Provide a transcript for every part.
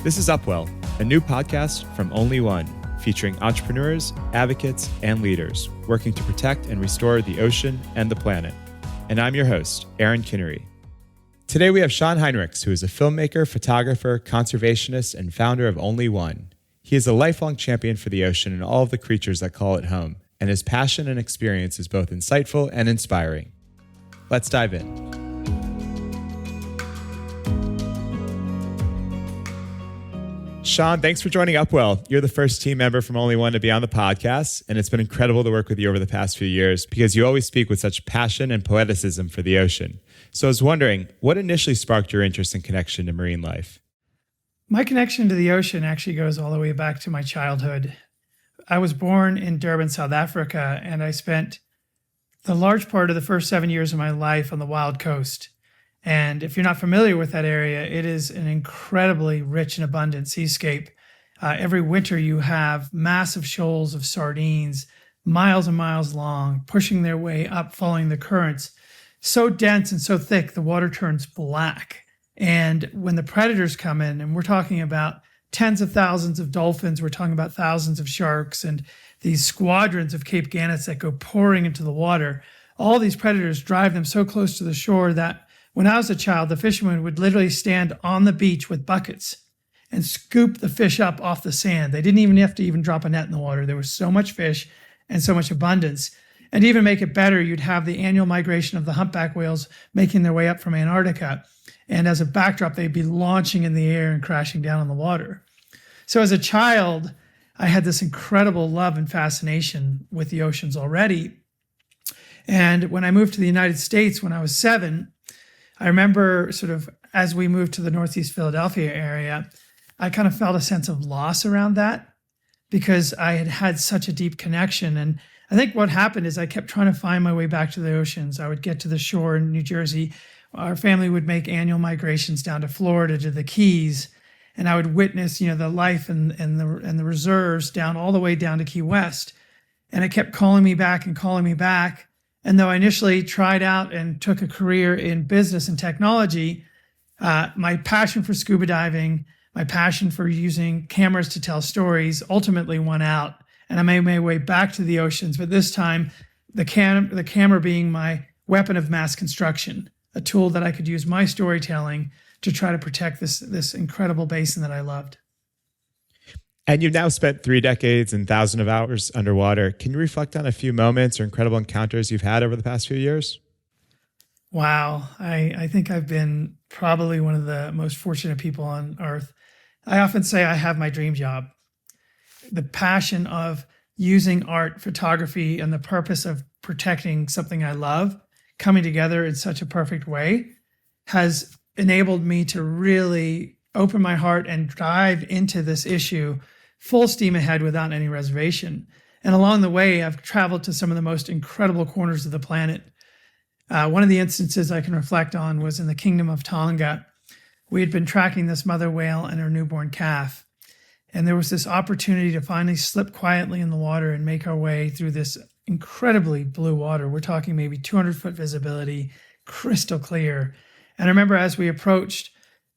This is Upwell, a new podcast from Only.one, featuring entrepreneurs, advocates, and leaders working to protect and restore the ocean and the planet. And I'm your host, Aaron Kinnery. Today we have Shawn Heinrichs, who is a filmmaker, photographer, conservationist, and founder of Only.one. He is a lifelong champion for the ocean and all of the creatures that call it home, and his passion and experience is both insightful and inspiring. Let's dive in. Shawn, thanks for joining Upwell. You're the first team member from Only.one to be on the podcast, and it's been incredible to work with you over the past few years because you always speak with such passion and poeticism for the ocean. So I was wondering, what initially sparked your interest and connection to marine life? My connection to the ocean actually goes all the way back to my childhood. I was born in Durban, South Africa, and I spent the large part of the first 7 years of my life on the wild coast. And if you're not familiar with that area, it is an incredibly rich and abundant seascape. Every winter you have massive shoals of sardines, miles and miles long, pushing their way up, following the currents. So dense and so thick, the water turns black. And when the predators come in, and we're talking about tens of thousands of dolphins, we're talking about thousands of sharks, and these squadrons of Cape Gannets that go pouring into the water, all these predators drive them so close to the shore that when I was a child, the fishermen would literally stand on the beach with buckets and scoop the fish up off the sand. They didn't even have to drop a net in the water. There was so much fish and so much abundance. And to even make it better, you'd have the annual migration of the humpback whales making their way up from Antarctica. And as a backdrop, they'd be launching in the air and crashing down on the water. So as a child, I had this incredible love and fascination with the oceans already. And when I moved to the United States when I was 7, I remember sort of as we moved to the Northeast Philadelphia area, I kind of felt a sense of loss around that because I had had such a deep connection. And I think what happened is I kept trying to find my way back to the oceans. I would get to the shore in New Jersey. Our family would make annual migrations down to Florida, to the Keys, and I would witness, the life and the reserves down all the way down to Key West. And it kept calling me back and calling me back. And though I initially tried out and took a career in business and technology, my passion for scuba diving, my passion for using cameras to tell stories ultimately won out. And I made my way back to the oceans, but this time the camera being my weapon of mass construction, a tool that I could use my storytelling to try to protect this incredible basin that I loved. And you've now spent 3 decades and thousands of hours underwater. Can you reflect on a few moments or incredible encounters you've had over the past few years? Wow. I think I've been probably one of the most fortunate people on earth. I often say I have my dream job. The passion of using art, photography, and the purpose of protecting something I love coming together in such a perfect way has enabled me to really open my heart and dive into this issue full steam ahead without any reservation. And along the way, I've traveled to some of the most incredible corners of the planet. One of the instances I can reflect on was in the Kingdom of Tonga. We had been tracking this mother whale and her newborn calf. And there was this opportunity to finally slip quietly in the water and make our way through this incredibly blue water. We're talking maybe 200-foot visibility, crystal clear. And I remember as we approached,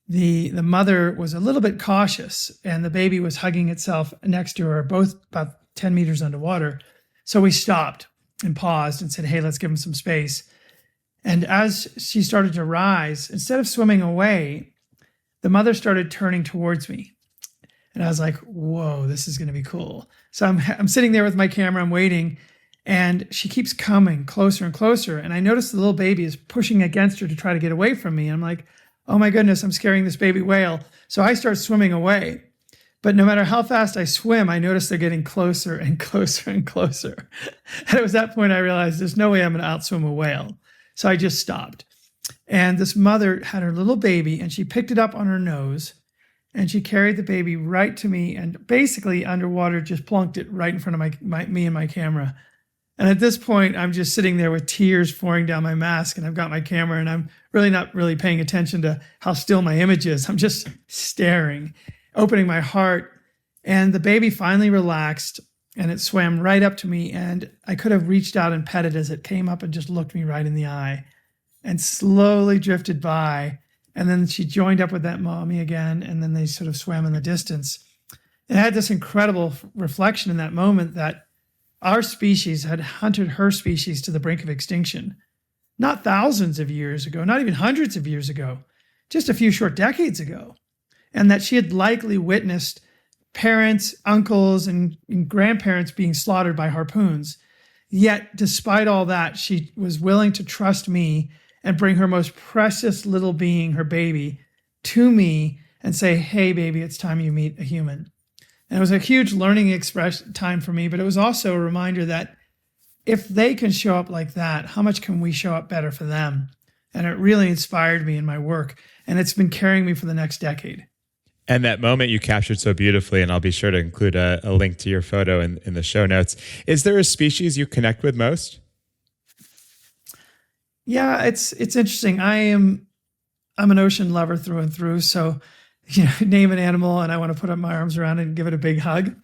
the mother was a little bit cautious and the baby was hugging itself next to her, both about 10 meters underwater. So we stopped and paused and said, hey, let's give him some space. And as she started to rise, instead of swimming away, the mother started turning towards me. And I was like, whoa, this is going to be cool. So I'm sitting there with my camera, I'm waiting, and she keeps coming closer and closer. And I noticed the little baby is pushing against her to try to get away from me. And I'm like, oh my goodness, I'm scaring this baby whale. So I start swimming away. But no matter how fast I swim, I notice they're getting closer and closer and closer. And it was that point I realized there's no way I'm going to outswim a whale. So I just stopped. And this mother had her little baby and she picked it up on her nose and she carried the baby right to me and basically underwater just plunked it right in front of me and my camera. And at this point, I'm just sitting there with tears pouring down my mask and I've got my camera and I'm really not really paying attention to how still my image is. I'm just staring, opening my heart. And the baby finally relaxed and it swam right up to me. And I could have reached out and petted as it came up and just looked me right in the eye and slowly drifted by And then she joined up with that mommy again, and then they sort of swam in the distance. And I had this incredible reflection in that moment that our species had hunted her species to the brink of extinction, not thousands of years ago, not even hundreds of years ago, just a few short decades ago. And that she had likely witnessed parents, uncles, and grandparents being slaughtered by harpoons. Yet, despite all that, she was willing to trust me and bring her most precious little being, her baby, to me and say, hey, baby, it's time you meet a human. And it was a huge learning time for me, but it was also a reminder that if they can show up like that, how much can we show up better for them? And it really inspired me in my work, and it's been carrying me for the next decade. And that moment you captured so beautifully, and I'll be sure to include a link to your photo in the show notes. Is there a species you connect with most? Yeah, it's interesting. I'm an ocean lover through and through. So, name an animal and I want to put up my arms around it and give it a big hug.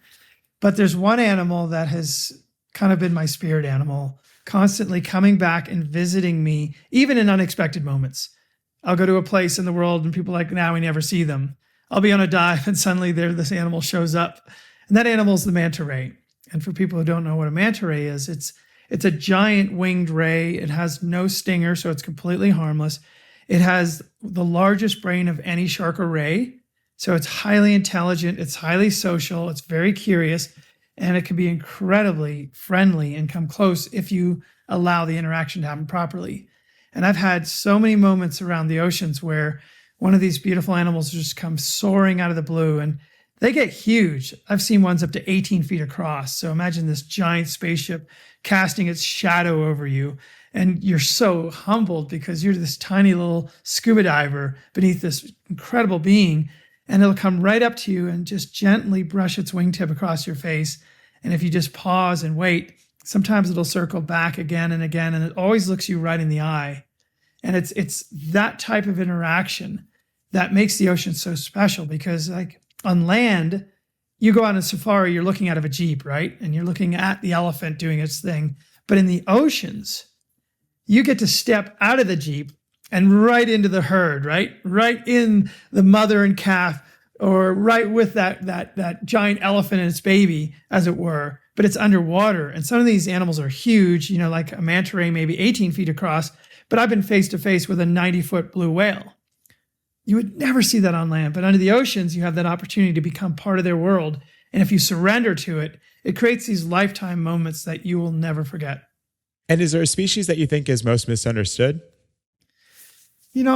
But there's one animal that has kind of been my spirit animal, constantly coming back and visiting me, even in unexpected moments. I'll go to a place in the world and people are like, now we never see them. I'll be on a dive and suddenly this animal shows up. And that animal is the manta ray. And for people who don't know what a manta ray is, it's a giant winged ray. It has no stinger, so it's completely harmless. It has the largest brain of any shark or ray. So it's highly intelligent. It's highly social. It's very curious. And it can be incredibly friendly and come close if you allow the interaction to happen properly. And I've had so many moments around the oceans where one of these beautiful animals just comes soaring out of the blue, and they get huge. I've seen ones up to 18 feet across. So imagine this giant spaceship casting its shadow over you. And you're so humbled because you're this tiny little scuba diver beneath this incredible being. And it'll come right up to you and just gently brush its wingtip across your face. And if you just pause and wait, sometimes it'll circle back again and again. And it always looks you right in the eye. And it's that type of interaction that makes the ocean so special, because like on land, you go on a safari, you're looking out of a Jeep, right? And you're looking at the elephant doing its thing. But in the oceans, you get to step out of the Jeep and right into the herd, right? Right in the mother and calf, or right with that giant elephant and its baby, as it were. But it's underwater. And some of these animals are huge, like a manta ray, maybe 18 feet across. But I've been face to face with a 90-foot blue whale. You would never see that on land, but under the oceans, you have that opportunity to become part of their world. And if you surrender to it, it creates these lifetime moments that you will never forget. And is there a species that you think is most misunderstood?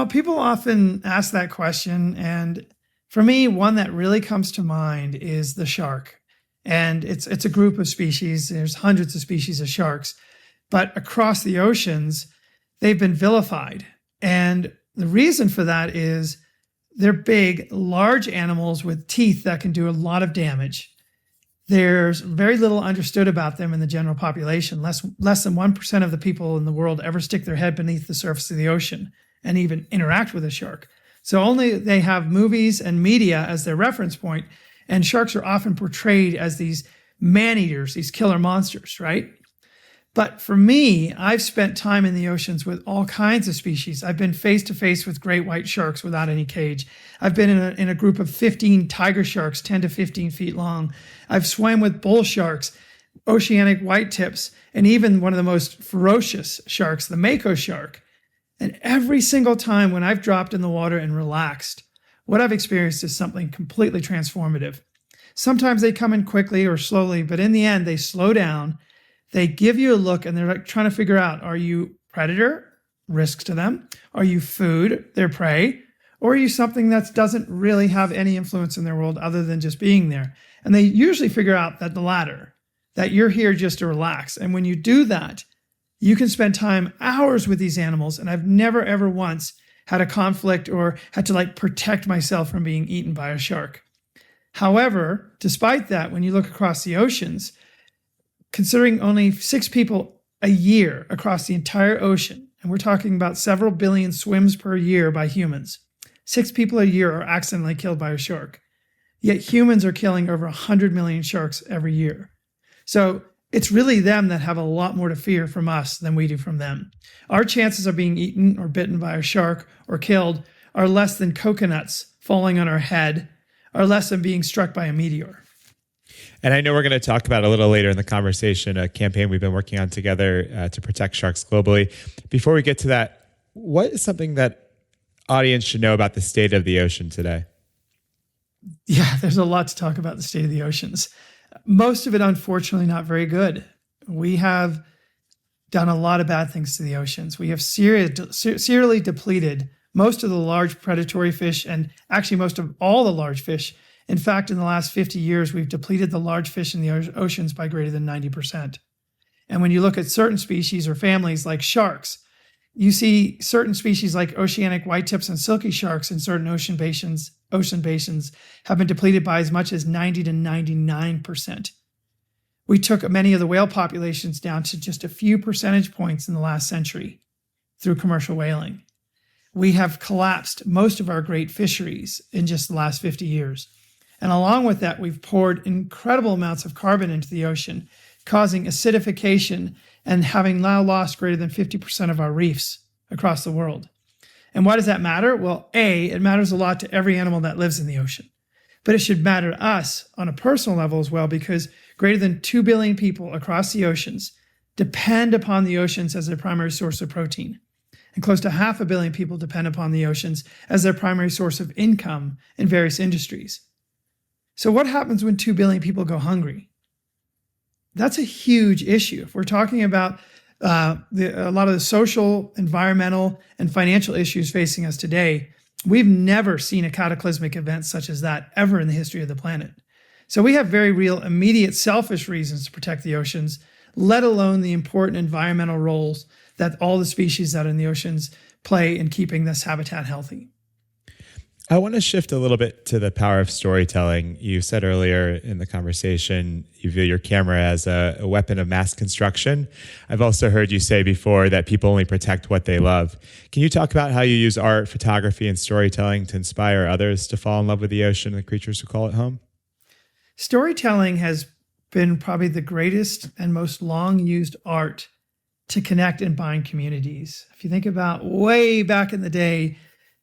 People often ask that question. And for me, one that really comes to mind is the shark. And it's a group of species. There's hundreds of species of sharks. But across the oceans, they've been vilified. And the reason for that is they're big, large animals with teeth that can do a lot of damage. There's very little understood about them in the general population. Less than 1% of the people in the world ever stick their head beneath the surface of the ocean and even interact with a shark. So only they have movies and media as their reference point, and sharks are often portrayed as these man-eaters, these killer monsters, right? But for me, I've spent time in the oceans with all kinds of species. I've been face to face with great white sharks without any cage. I've been in a group of 15 tiger sharks, 10 to 15 feet long. I've swam with bull sharks, oceanic white tips, and even one of the most ferocious sharks, the mako shark. And every single time when I've dropped in the water and relaxed, what I've experienced is something completely transformative. Sometimes they come in quickly or slowly, but in the end, they slow down. They give you a look and they're like trying to figure out, are you predator, risk to them? Are you food, their prey? Or are you something that doesn't really have any influence in their world other than just being there? And they usually figure out that the latter, that you're here just to relax. And when you do that, you can spend time, hours with these animals. And I've never, ever once had a conflict or had to protect myself from being eaten by a shark. However, despite that, when you look across the oceans, considering only 6 people a year across the entire ocean, and we're talking about several billion swims per year by humans, 6 people a year are accidentally killed by a shark. Yet humans are killing over 100 million sharks every year. So it's really them that have a lot more to fear from us than we do from them. Our chances of being eaten or bitten by a shark or killed are less than coconuts falling on our head, are less than being struck by a meteor. And I know we're going to talk about a little later in the conversation, a campaign we've been working on together to protect sharks globally. Before we get to that, what is something that audience should know about the state of the ocean today? Yeah, there's a lot to talk about the state of the oceans. Most of it, unfortunately, not very good. We have done a lot of bad things to the oceans. We have serially depleted most of the large predatory fish and actually most of all the large fish. In fact, in the last 50 years, we've depleted the large fish in the oceans by greater than 90%. And when you look at certain species or families like sharks, you see certain species like oceanic whitetips and silky sharks in certain ocean basins have been depleted by as much as 90 to 99%. We took many of the whale populations down to just a few percentage points in the last century through commercial whaling. We have collapsed most of our great fisheries in just the last 50 years. And along with that, we've poured incredible amounts of carbon into the ocean, causing acidification and having now lost greater than 50% of our reefs across the world. And why does that matter? Well, A, it matters a lot to every animal that lives in the ocean. But it should matter to us on a personal level as well, because greater than 2 billion people across the oceans depend upon the oceans as their primary source of protein. And close to 500 million people depend upon the oceans as their primary source of income in various industries. So what happens when 2 billion people go hungry? That's a huge issue. If we're talking about a lot of the social, environmental, and financial issues facing us today, we've never seen a cataclysmic event such as that ever in the history of the planet. So we have very real, immediate, selfish reasons to protect the oceans, let alone the important environmental roles that all the species that are in the oceans play in keeping this habitat healthy. I want to shift a little bit to the power of storytelling. You said earlier in the conversation, you view your camera as a weapon of mass construction. I've also heard you say before that people only protect what they love. Can you talk about how you use art, photography, and storytelling to inspire others to fall in love with the ocean and the creatures who call it home? Storytelling has been probably the greatest and most long-used art to connect and bind communities. If you think about way back in the day,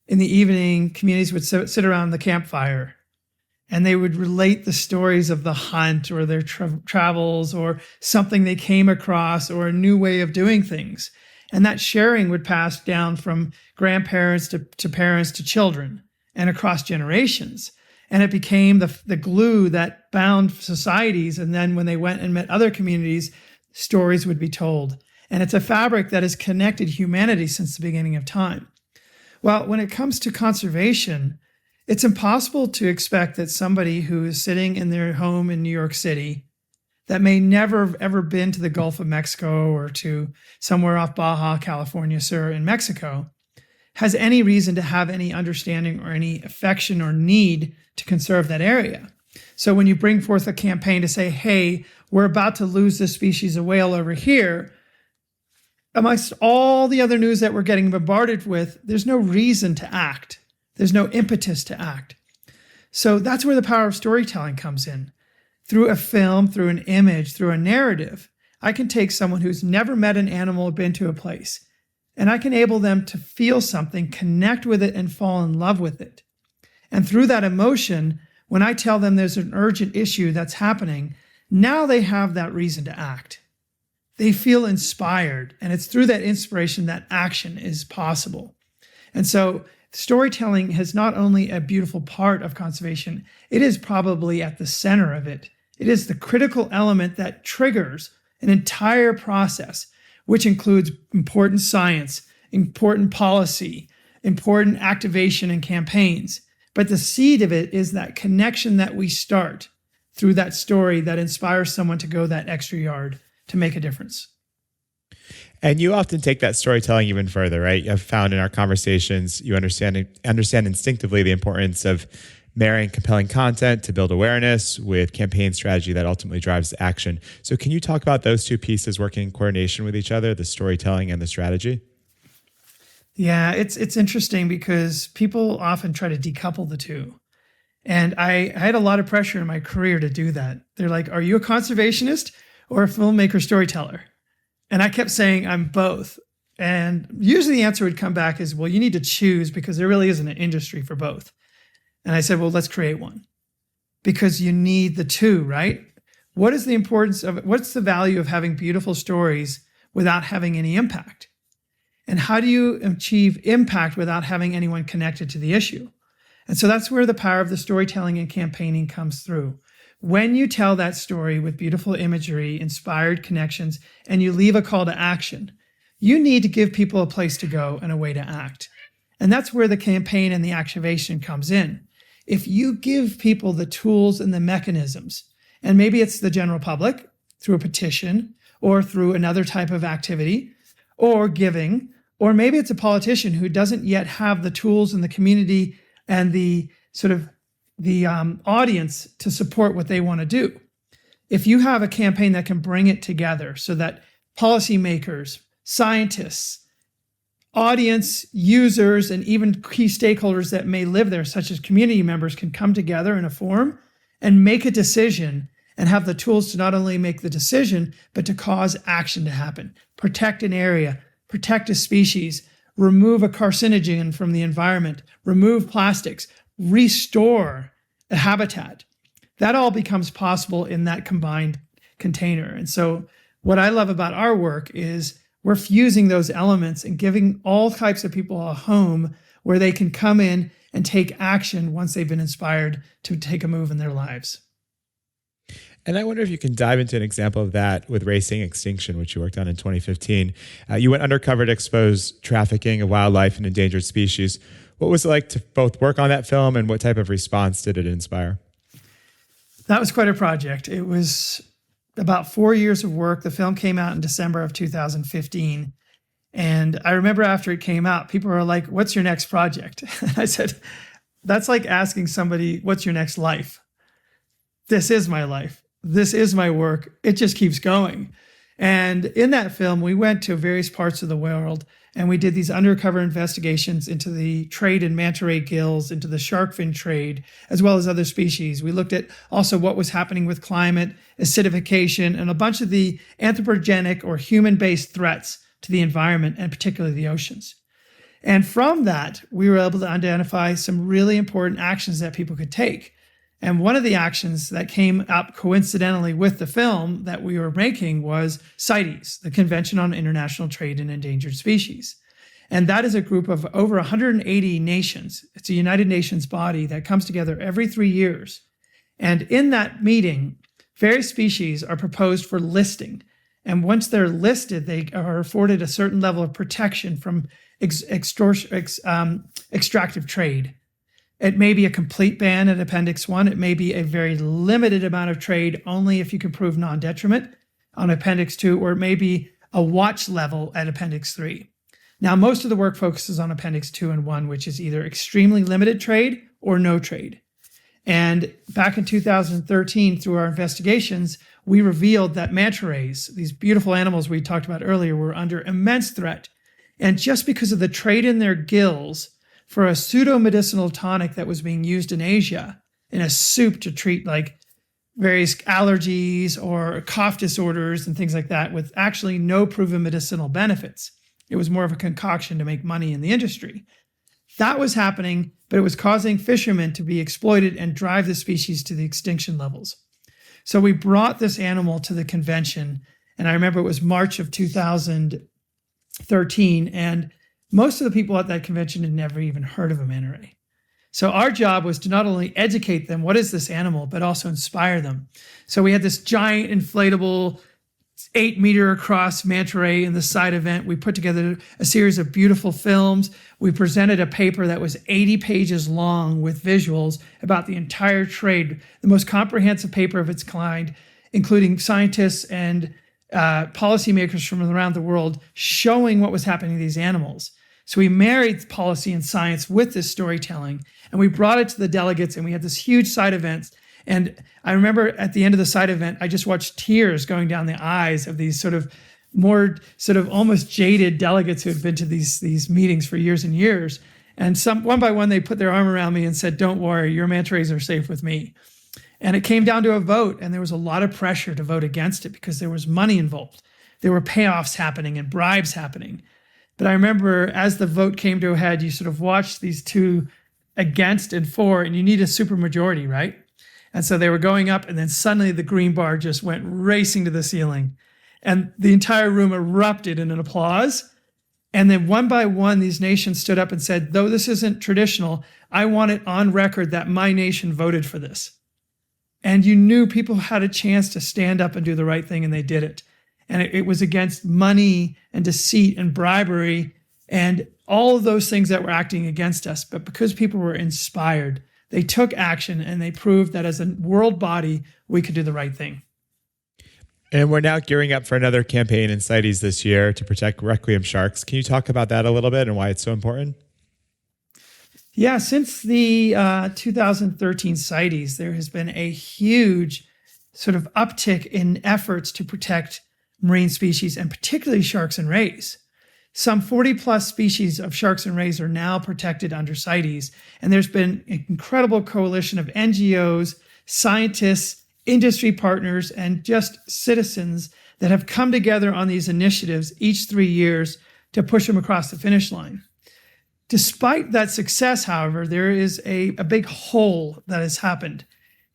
in the evening, communities would sit around the campfire and they would relate the stories of the hunt or their travels or something they came across or a new way of doing things. And that sharing would pass down from grandparents to parents to children and across generations. And it became the glue that bound societies. And then when they went and met other communities, stories would be told. And it's a fabric that has connected humanity since the beginning of time. Well, when it comes to conservation, it's impossible to expect that somebody who is sitting in their home in New York City that may never have ever been to the Gulf of Mexico or to somewhere off Baja California Sur in Mexico has any reason to have any understanding or any affection or need to conserve that area. So when you bring forth a campaign to say, hey, we're about to lose this species of whale over here, amongst all the other news that we're getting bombarded with, there's no reason to act. There's no impetus to act. So that's where the power of storytelling comes in. Through a film, through an image, through a narrative, I can take someone who's never met an animal or been to a place, and I can enable them to feel something, connect with it, and fall in love with it. And through that emotion, when I tell them there's an urgent issue that's happening, now they have that reason to act. They feel inspired, and it's through that inspiration that action is possible. And so storytelling is not only a beautiful part of conservation, it is probably at the center of it. It is the critical element that triggers an entire process, which includes important science, important policy, important activation and campaigns. But the seed of it is that connection that we start through that story that inspires someone to go that extra yard to make a difference. And you often take that storytelling even further, right? I've found in our conversations, you understand instinctively the importance of marrying compelling content to build awareness with campaign strategy that ultimately drives action. So can you talk about those two pieces working in coordination with each other, the storytelling and the strategy? Yeah, it's interesting because people often try to decouple the two. And I had a lot of pressure in my career to do that. They're like, are you a conservationist or a filmmaker storyteller? And I kept saying I'm both. And usually the answer would come back is, well, you need to choose because there really isn't an industry for both. And I said, well, let's create one because you need the two, right? What is the importance of, what's the value of having beautiful stories without having any impact? And how do you achieve impact without having anyone connected to the issue? And so that's where the power of the storytelling and campaigning comes through. When you tell that story with beautiful imagery, inspired connections, and you leave a call to action, you need to give people a place to go and a way to act. And that's where the campaign and the activation comes in. If you give people the tools and the mechanisms, and maybe it's the general public through a petition or through another type of activity or giving, or maybe it's a politician who doesn't yet have the tools and the community and the sort of the audience to support what they want to do. If you have a campaign that can bring it together so that policymakers, scientists, audience, users, and even key stakeholders that may live there, such as community members, can come together in a forum and make a decision and have the tools to not only make the decision, but to cause action to happen, protect an area, protect a species, remove a carcinogen from the environment, remove plastics, restore a habitat. That all becomes possible in that combined container. And so what I love about our work is we're fusing those elements and giving all types of people a home where they can come in and take action once they've been inspired to take a move in their lives. And I wonder if you can dive into an example of that with Racing Extinction, which you worked on in 2015. You went undercover to expose trafficking of wildlife and endangered species. What was it like to both work on that film, and what type of response did it inspire? That was quite a project. It was about 4 years of work. The film came out in December of 2015. And I remember after it came out, people were like, what's your next project? And I said, that's like asking somebody, what's your next life? This is my life. This is my work. It just keeps going. And in that film, we went to various parts of the world and we did these undercover investigations into the trade in manta ray gills, into the shark fin trade, as well as other species. We looked at also what was happening with climate, acidification, and a bunch of the anthropogenic or human-based threats to the environment and particularly the oceans. And from that, we were able to identify some really important actions that people could take. And one of the actions that came up coincidentally with the film that we were making was CITES, the Convention on International Trade in Endangered Species. And that is a group of over 180 nations. It's a United Nations body that comes together every 3 years. And in that meeting, various species are proposed for listing. And once they're listed, they are afforded a certain level of protection from extractive trade. It may be a complete ban at Appendix 1. It may be a very limited amount of trade, only if you can prove non-detriment on Appendix 2, or it may be a watch level at Appendix 3. Now, most of the work focuses on Appendix 2 and 1, which is either extremely limited trade or no trade. And back in 2013, through our investigations, we revealed that manta rays, these beautiful animals we talked about earlier, were under immense threat. And just because of the trade in their gills, for a pseudo-medicinal tonic that was being used in Asia in a soup to treat like various allergies or cough disorders and things like that with actually no proven medicinal benefits. It was more of a concoction to make money in the industry. That was happening, but it was causing fishermen to be exploited and drive the species to the extinction levels. So we brought this animal to the convention, and I remember it was March of 2013, and most of the people at that convention had never even heard of a manta ray. So our job was to not only educate them, what is this animal, but also inspire them. So we had this giant inflatable 8-meter across manta ray in the side event. We put together a series of beautiful films. We presented a paper that was 80 pages long with visuals about the entire trade, the most comprehensive paper of its kind, including scientists and policymakers from around the world showing what was happening to these animals. So we married policy and science with this storytelling, and we brought it to the delegates, and we had this huge side event. And I remember at the end of the side event, I just watched tears going down the eyes of these sort of more sort of almost jaded delegates who had been to these meetings for years and years. And one by one, they put their arm around me and said, "Don't worry, your manta rays are safe with me." And it came down to a vote, and there was a lot of pressure to vote against it because there was money involved. There were payoffs happening and bribes happening. But I remember as the vote came to a head, you sort of watched these two against and for, and you need a supermajority, right? And so they were going up, and then suddenly the green bar just went racing to the ceiling. And the entire room erupted in an applause. And then one by one, these nations stood up and said, though this isn't traditional, I want it on record that my nation voted for this. And you knew people had a chance to stand up and do the right thing, and they did it. And it was against money and deceit and bribery and all of those things that were acting against us. But because people were inspired, they took action, and they proved that as a world body, we could do the right thing. And we're now gearing up for another campaign in CITES this year to protect requiem sharks. Can you talk about that a little bit and why it's so important? Yeah, since the 2013 CITES, there has been a huge sort of uptick in efforts to protect marine species, and particularly sharks and rays. Some 40 plus species of sharks and rays are now protected under CITES. And there's been an incredible coalition of NGOs, scientists, industry partners, and just citizens that have come together on these initiatives each 3 years to push them across the finish line. Despite that success, however, there is a big hole that has happened.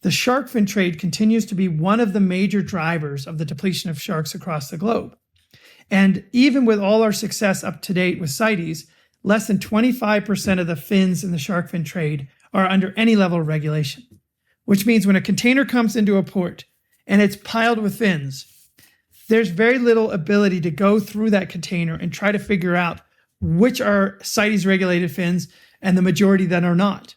The shark fin trade continues to be one of the major drivers of the depletion of sharks across the globe. And even with all our success up to date with CITES, less than 25% of the fins in the shark fin trade are under any level of regulation, which means when a container comes into a port and it's piled with fins, there's very little ability to go through that container and try to figure out which are CITES regulated fins and the majority that are not.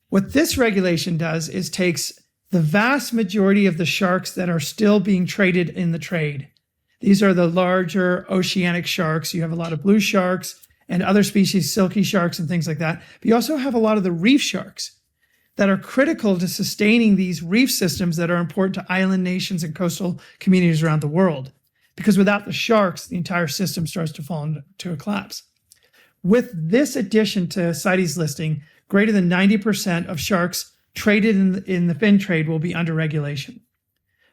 What this regulation does is takes the vast majority of the sharks that are still being traded in the trade. These are the larger oceanic sharks. You have a lot of blue sharks and other species, silky sharks and things like that. But you also have a lot of the reef sharks that are critical to sustaining these reef systems that are important to island nations and coastal communities around the world. Because without the sharks, the entire system starts to fall into a collapse. With this addition to CITES listing, greater than 90% of sharks traded in the fin trade will be under regulation,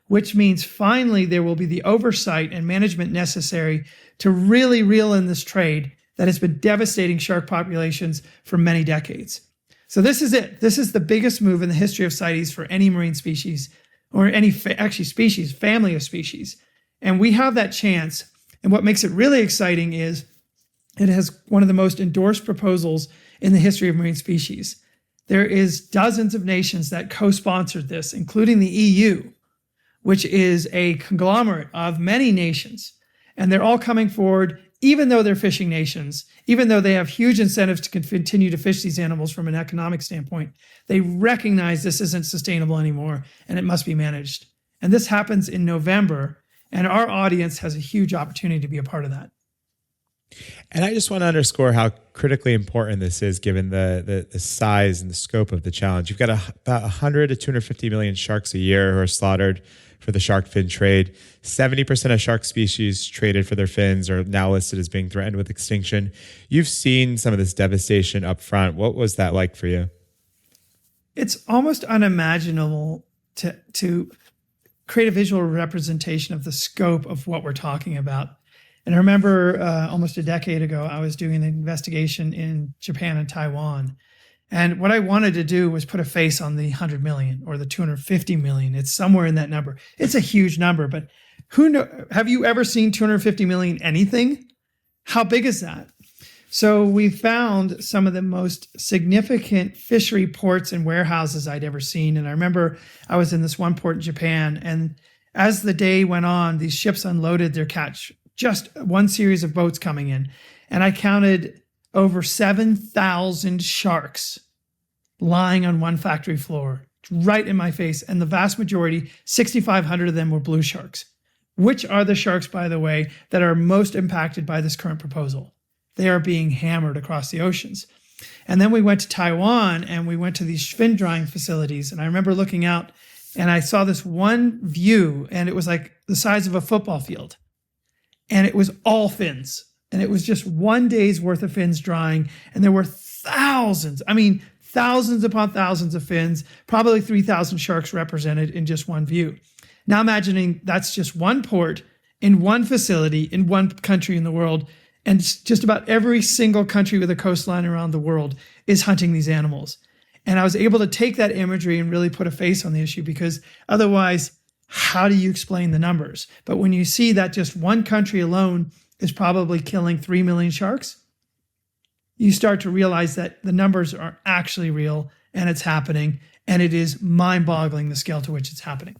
which means finally there will be the oversight and management necessary to really reel in this trade that has been devastating shark populations for many decades. So this is it. This is the biggest move in the history of CITES for any marine species, or any species, family of species. And we have that chance. And what makes it really exciting is it has one of the most endorsed proposals in the history of marine species. There is dozens of nations that co-sponsored this, including the EU, which is a conglomerate of many nations. And they're all coming forward, even though they're fishing nations, even though they have huge incentives to continue to fish these animals from an economic standpoint. They recognize this isn't sustainable anymore and it must be managed. And this happens in November, and our audience has a huge opportunity to be a part of that. And I just want to underscore how critically important this is, given the size and the scope of the challenge. You've got about 100 to 250 million sharks a year who are slaughtered for the shark fin trade. 70% of shark species traded for their fins are now listed as being threatened with extinction. You've seen some of this devastation up front. What was that like for you? It's almost unimaginable to create a visual representation of the scope of what we're talking about. And I remember almost a decade ago, I was doing an investigation in Japan and Taiwan. And what I wanted to do was put a face on the 100 million or the 250 million. It's somewhere in that number. It's a huge number, but have you ever seen 250 million anything? How big is that? So we found some of the most significant fishery ports and warehouses I'd ever seen. And I remember I was in this one port in Japan, and as the day went on, these ships unloaded their catch, just one series of boats coming in. And I counted over 7,000 sharks lying on one factory floor, right in my face. And the vast majority, 6,500 of them, were blue sharks, which are the sharks, by the way, that are most impacted by this current proposal. They are being hammered across the oceans. And then we went to Taiwan and we went to these fin drying facilities. And I remember looking out and I saw this one view, and it was like the size of a football field. And it was all fins. And it was just one day's worth of fins drying. And there were thousands upon thousands of fins, probably 3,000 sharks represented in just one view. Now imagining that's just one port in one facility in one country in the world. And just about every single country with a coastline around the world is hunting these animals. And I was able to take that imagery and really put a face on the issue, because otherwise, how do you explain the numbers? But when you see that just one country alone is probably killing 3 million sharks, you start to realize that the numbers are actually real and it's happening. And it is mind-boggling the scale to which it's happening.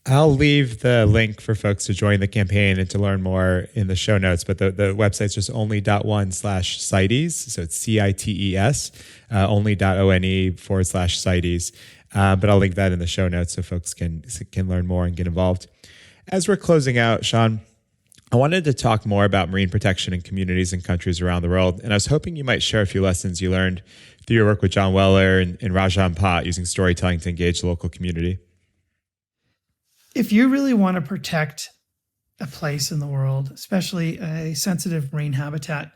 I'll leave the link for folks to join the campaign and to learn more in the show notes, but the website's just only.one/CITES. So it's CITES, only.one/CITES. But I'll link that in the show notes so folks can learn more and get involved. As we're closing out, Shawn, I wanted to talk more about marine protection in communities and countries around the world. And I was hoping you might share a few lessons you learned through your work with John Weller and Raja Ampat using storytelling to engage the local community. If you really want to protect a place in the world, especially a sensitive marine habitat,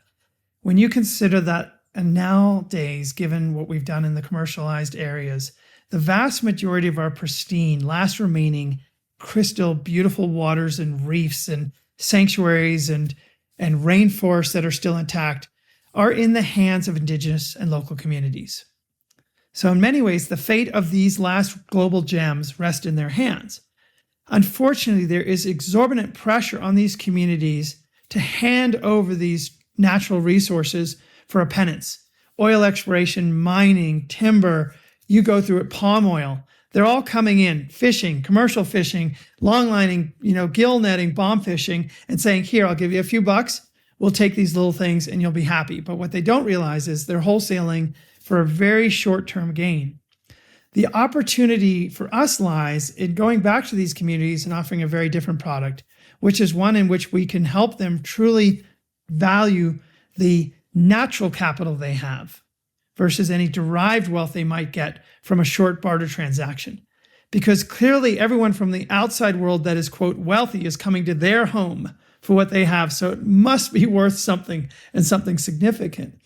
when you consider that, and nowadays, given what we've done in the commercialized areas, the vast majority of our pristine, last remaining, crystal, beautiful waters and reefs and sanctuaries and rainforests that are still intact are in the hands of indigenous and local communities. So in many ways, the fate of these last global gems rests in their hands. Unfortunately, there is exorbitant pressure on these communities to hand over these natural resources for a penance. Oil exploration, mining, timber, you go through it, palm oil. They're all coming in, fishing, commercial fishing, longlining, gill netting, bomb fishing, and saying, here, I'll give you a few bucks. We'll take these little things and you'll be happy. But what they don't realize is they're wholesaling for a very short-term gain. The opportunity for us lies in going back to these communities and offering a very different product, which is one in which we can help them truly value the natural capital they have versus any derived wealth they might get from a short barter transaction. Because clearly everyone from the outside world that is, quote, wealthy is coming to their home for what they have. So it must be worth something and something significant.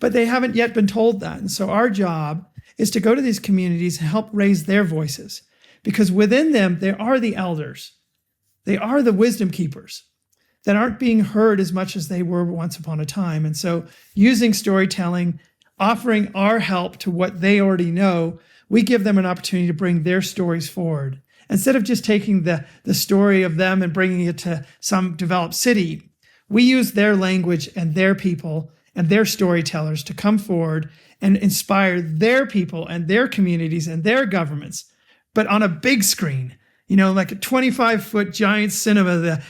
But they haven't yet been told that. And so our job is to go to these communities and help raise their voices, because within them, there are the elders. They are the wisdom keepers that aren't being heard as much as they were once upon a time. And so using storytelling, offering our help to what they already know, we give them an opportunity to bring their stories forward. Instead of just taking the story of them and bringing it to some developed city, we use their language and their people and their storytellers to come forward and inspire their people and their communities and their governments, but on a big screen, like a 25-foot giant cinema, the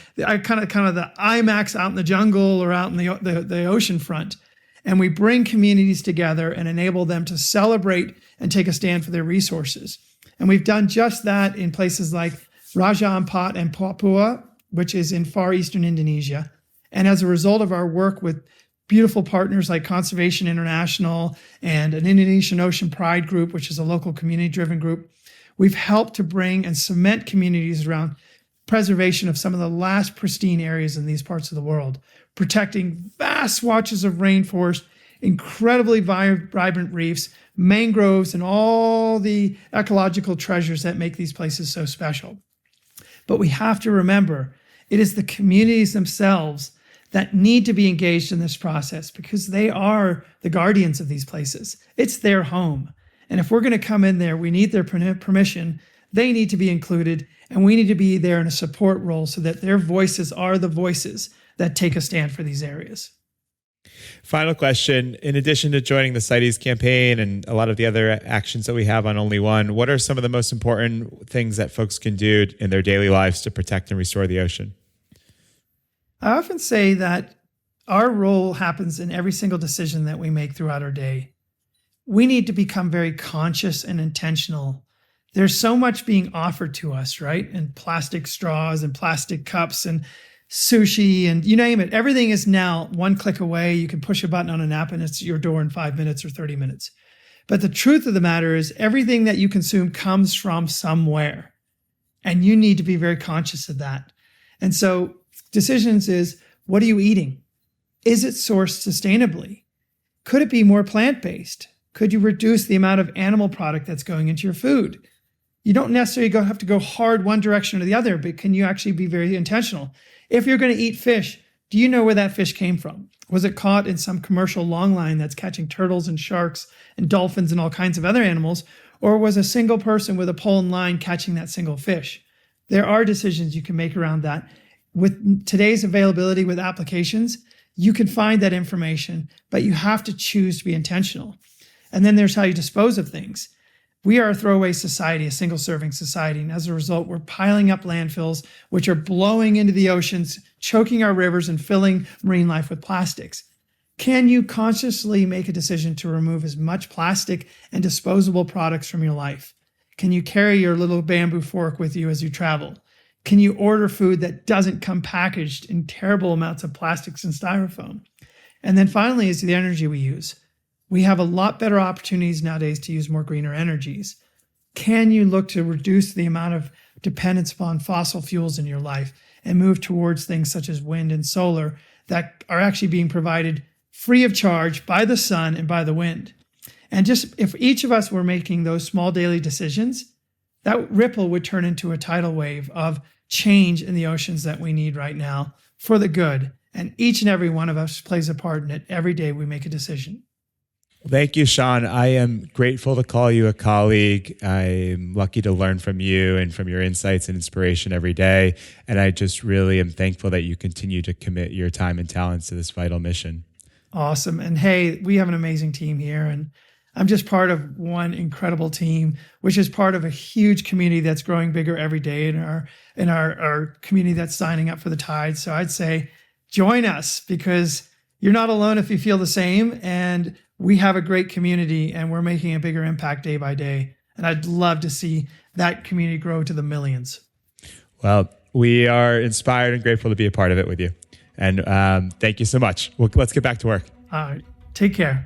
kind of the IMAX out in the jungle or out in the ocean front. And we bring communities together and enable them to celebrate and take a stand for their resources. And we've done just that in places like Raja Ampat and Papua, which is in far eastern Indonesia. And as a result of our work with beautiful partners like Conservation International and an Indonesian Ocean Pride group, which is a local community-driven group, we've helped to bring and cement communities around preservation of some of the last pristine areas in these parts of the world, protecting vast swatches of rainforest, incredibly vibrant reefs, mangroves, and all the ecological treasures that make these places so special. But we have to remember, it is the communities themselves that need to be engaged in this process, because they are the guardians of these places. It's their home. And if we're going to come in there, we need their permission. They need to be included, and we need to be there in a support role so that their voices are the voices that take a stand for these areas. Final question. In addition to joining the CITES campaign and a lot of the other actions that we have on Only One, what are some of the most important things that folks can do in their daily lives to protect and restore the ocean? I often say that our role happens in every single decision that we make throughout our day. We need to become very conscious and intentional. There's so much being offered to us, right? And plastic straws and plastic cups and sushi and you name it. Everything is now one click away. You can push a button on an app and it's at your door in 5 minutes or 30 minutes. But the truth of the matter is everything that you consume comes from somewhere. And you need to be very conscious of that. And so decisions is, what are you eating? Is it sourced sustainably? Could it be more plant-based? Could you reduce the amount of animal product that's going into your food? You don't necessarily have to go hard one direction or the other, but can you actually be very intentional? If you're going to eat fish, Do you know where that fish came from? Was it caught in some commercial longline that's catching turtles and sharks and dolphins and all kinds of other animals? Or was a single person with a pole and line catching that single fish? There are decisions you can make around that. With today's availability with applications, you can find that information, but you have to choose to be intentional. And then there's how you dispose of things. We are a throwaway society, a single-serving society, and as a result, we're piling up landfills, which are blowing into the oceans, choking our rivers, and filling marine life with plastics. Can you consciously make a decision to remove as much plastic and disposable products from your life? Can you carry your little bamboo fork with you as you travel? Can you order food that doesn't come packaged in terrible amounts of plastics and styrofoam? And then finally is the energy we use. We have a lot better opportunities nowadays to use more greener energies. Can you look to reduce the amount of dependence upon fossil fuels in your life and move towards things such as wind and solar that are actually being provided free of charge by the sun and by the wind? And just if each of us were making those small daily decisions, that ripple would turn into a tidal wave of change in the oceans that we need right now for the good. And each and every one of us plays a part in it every day we make a decision. Thank you, Shawn. I am grateful to call you a colleague. I'm lucky to learn from you and from your insights and inspiration every day. And I just really am thankful that you continue to commit your time and talents to this vital mission. Awesome. And hey, we have an amazing team here. And I'm just part of one incredible team, which is part of a huge community that's growing bigger every day in our community that's signing up for the Tide. So I'd say join us, because you're not alone if you feel the same. And we have a great community, and we're making a bigger impact day by day. And I'd love to see that community grow to the millions. Well, we are inspired and grateful to be a part of it with you. And thank you so much. Well, let's get back to work. All right. Take care.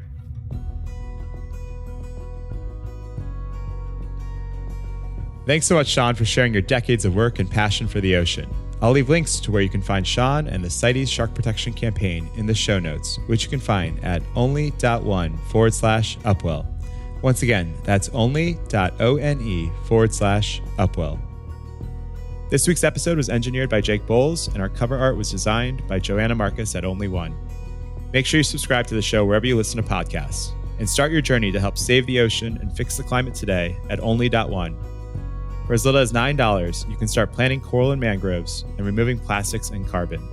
Thanks so much, Shawn, for sharing your decades of work and passion for the ocean. I'll leave links to where you can find Shawn and the CITES Shark Protection Campaign in the show notes, which you can find at only.one/Upwell. Once again, that's only.one/Upwell. This week's episode was engineered by Jake Bowles, and our cover art was designed by Joanna Marcus at Only One. Make sure you subscribe to the show wherever you listen to podcasts, and start your journey to help save the ocean and fix the climate today at only.one. For as little as $9, you can start planting coral and mangroves and removing plastics and carbon.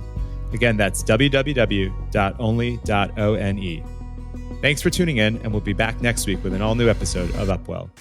Again, that's www.only.one. Thanks for tuning in, and we'll be back next week with an all-new episode of Upwell.